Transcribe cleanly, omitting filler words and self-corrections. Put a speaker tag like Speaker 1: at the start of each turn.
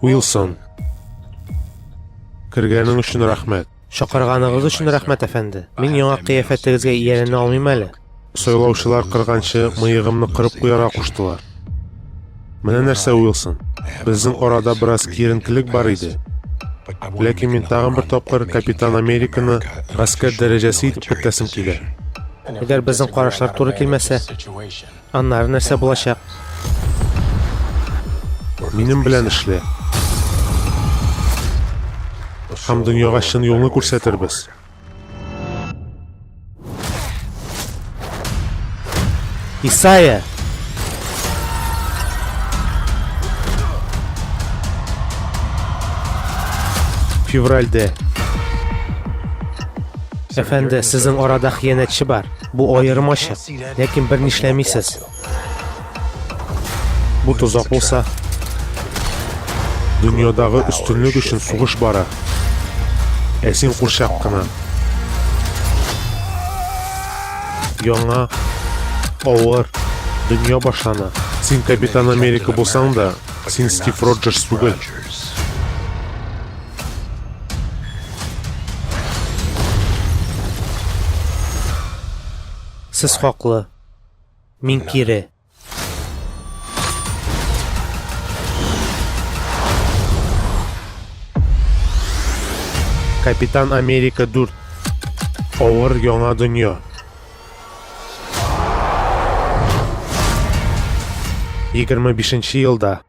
Speaker 1: Уилсон. Кіргенің үшін рахмет.
Speaker 2: Шақырғаныңыз үшін рахмет, әфәнді. Мен яңа қияфәттегізгә ияләнә алмыйм әле.
Speaker 1: Сойлаушылар кырганчы мыйыгымны кырып куярга куштылар. Менә нәрсә, Уилсон? Безнең арада бераз киеренкелек бар иде. Ләкин мин тагын бер тапкыр Капитан Американы гаскәр дәрәҗәсе итеп көтәсем килә.
Speaker 2: Әгәр безнең карашлар туры килмәсә, аннары нәрсә булачак?
Speaker 1: Минем белән эшлә. Һәм дөньяга чын юлны күрсәтербез.
Speaker 2: Исайя!
Speaker 1: Февральдә.
Speaker 2: Әфәнде, сезнең арада хыянәтче бар. Бу аерым ачык, ләкин бер нишләмисез.
Speaker 1: Бу тозак булса, дөньядагы өстенлек өчен сугыш бара. Ә син курчак кына. Яңа, авыр дөнья башлана. Син Капитан Америка булсаң да, син Стив Роджерс түгел.
Speaker 2: Сез хаклы. Мин кире.
Speaker 1: Капитан Америка 4. Авыр яңа дөнья. 25 елда